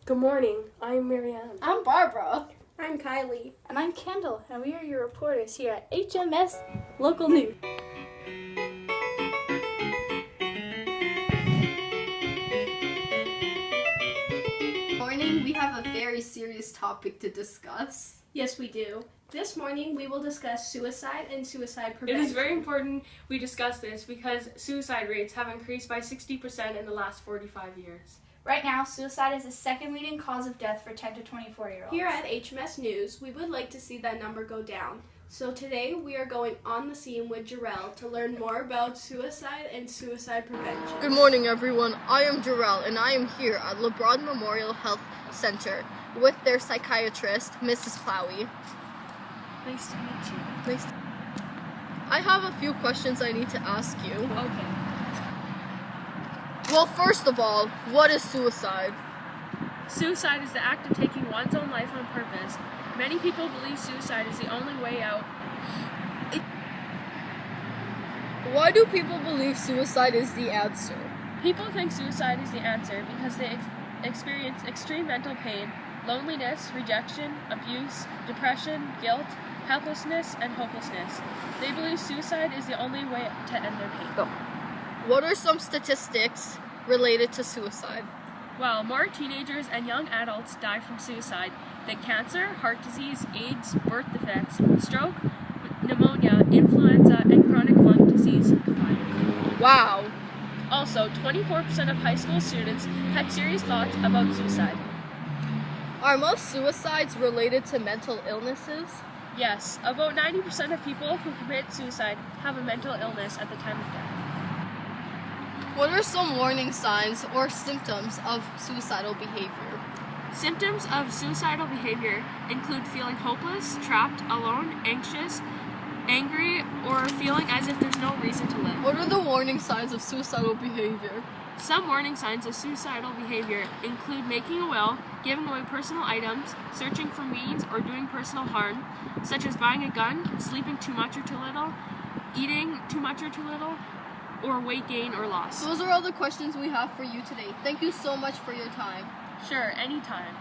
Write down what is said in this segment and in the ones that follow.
Good morning. I'm Marianne. I'm Barbara. I'm Kylie. And I'm Kendall, and we are your reporters here at HMS Local News. Morning, we have a very serious topic to discuss. Yes, we do. This morning, we will discuss suicide and suicide prevention. It is very important we discuss this because suicide rates have increased by 60% in the last 45 years. Right now, suicide is the second leading cause of death for 10 to 24-year-olds. Here at HMS News, we would like to see that number go down. So today, we are going on the scene with Jarrell to learn more about suicide and suicide prevention. Good morning, everyone. I am Jarrell, and I am here at LeBron Memorial Health Center with their psychiatrist, Mrs. Plowie. Nice to meet you. I have a few questions I need to ask you. Okay. Well, first of all, what is suicide? Suicide is the act of taking one's own life on purpose. Many people believe suicide is the only way out. Why do people believe suicide is the answer? People think suicide is the answer because they experience extreme mental pain, loneliness, rejection, abuse, depression, guilt, helplessness, and hopelessness. They believe suicide is the only way to end their pain. What are some statistics related to suicide? Well, more teenagers and young adults die from suicide than cancer, heart disease, AIDS, birth defects, stroke, pneumonia, influenza, and chronic lung disease combined. Wow. Also, 24% of high school students had serious thoughts about suicide. Are most suicides related to mental illnesses? Yes, about 90% of people who commit suicide have a mental illness at the time of death. What are some warning signs or symptoms of suicidal behavior? Symptoms of suicidal behavior include feeling hopeless, trapped, alone, anxious, angry, or feeling as if there's no reason to live. What are the warning signs of suicidal behavior? Some warning signs of suicidal behavior include making a will, giving away personal items, searching for means, or doing personal harm, such as buying a gun, sleeping too much or too little, eating too much or too little, or weight gain or loss. Those are all the questions we have for you today. Thank you so much for your time. Sure, anytime.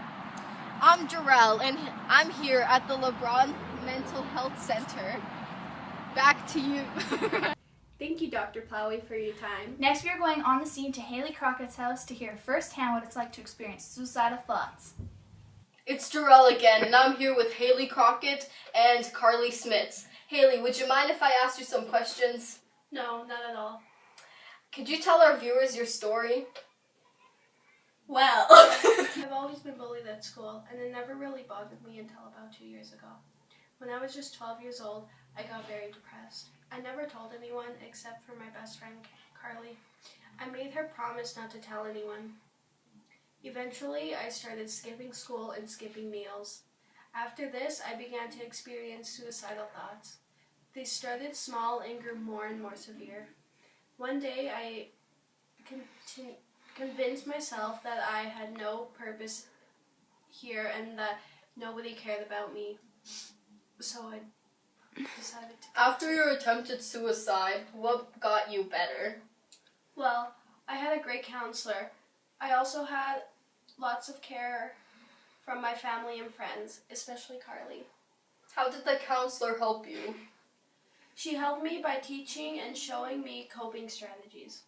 I'm Jarrell, and I'm here at the LeBron Mental Health Center. Back to you. Thank you, Dr. Plowie, for your time. Next, we are going on the scene to Haley Crockett's house to hear firsthand what it's like to experience suicidal thoughts. It's Jarrell again, and I'm here with Haley Crockett and Carly Smits. Haley, would you mind if I asked you some questions? No, not at all. Could you tell our viewers your story? Well, I've always been bullied at school, and it never really bothered me until about 2 years ago. When I was just 12 years old, I got very depressed. I never told anyone except for my best friend, Carly. I made her promise not to tell anyone. Eventually, I started skipping school and skipping meals. After this, I began to experience suicidal thoughts. They started small and grew more and more severe. One day, I convinced myself that I had no purpose here and that nobody cared about me. So I decided to... After your attempted suicide, what got you better? Well, I had a great counselor. I also had lots of care from my family and friends, especially Carly. How did the counselor help you? She helped me by teaching and showing me coping strategies.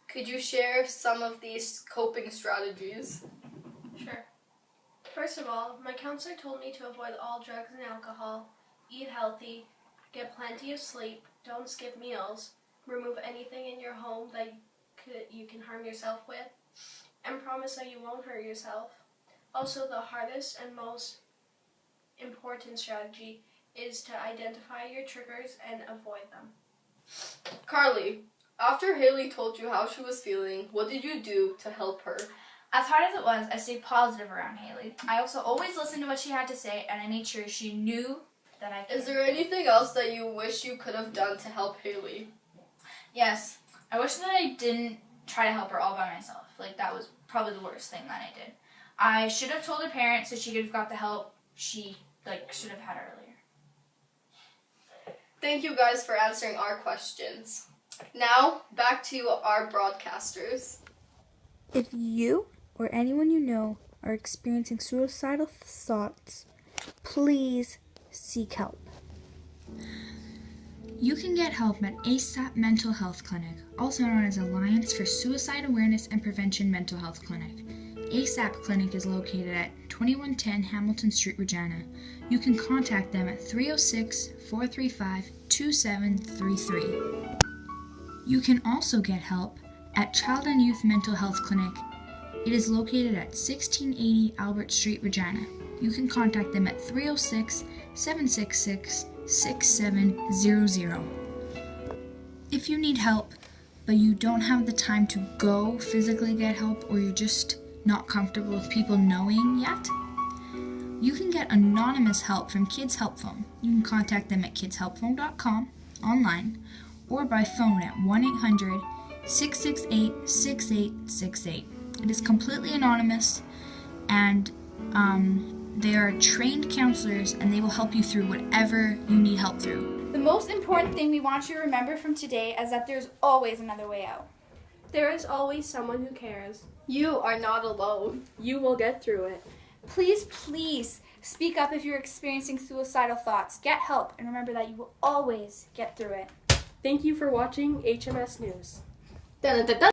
Could you share some of these coping strategies? Sure. First of all, my counselor told me to avoid all drugs and alcohol, eat healthy, get plenty of sleep, don't skip meals, remove anything in your home that you can harm yourself with, and promise that you won't hurt yourself. Also, the hardest and most important strategy is to identify your triggers and avoid them. Carly, after Haley told you how she was feeling, what did you do to help her? As hard as it was, I stayed positive around Haley. I also always listened to what she had to say, and I made sure she knew that I cared. Is there anything else that you wish you could have done to help Haley? Yes. I wish that I didn't try to help her all by myself. That was probably the worst thing that I did. I should have told her parents so she could have got the help she should have had earlier. Thank you guys for answering our questions. Now, back to our broadcasters. If you or anyone you know are experiencing suicidal thoughts, please seek help. You can get help at ASAP Mental Health Clinic, also known as Alliance for Suicide Awareness and Prevention Mental Health Clinic. ASAP Clinic is located at 2110 Hamilton Street, Regina. You can contact them at 306-435-2733. You can also get help at Child and Youth Mental Health Clinic. It is located at 1680 Albert Street, Regina. You can contact them at 306-766-6700. If you need help, but you don't have the time to go physically get help, or you're just not comfortable with people knowing yet, you can get anonymous help from Kids Help Phone. You can contact them at kidshelpphone.com online or by phone at 1-800-668-6868. It is completely anonymous, and they are trained counselors, and they will help you through whatever you need help through. The most important thing we want you to remember from today is that there's always another way out. There is always someone who cares. You are not alone. You will get through it. Please, please speak up if you're experiencing suicidal thoughts. Get help, and remember that you will always get through it. Thank you for watching HMS News. Dun, dun, dun, dun.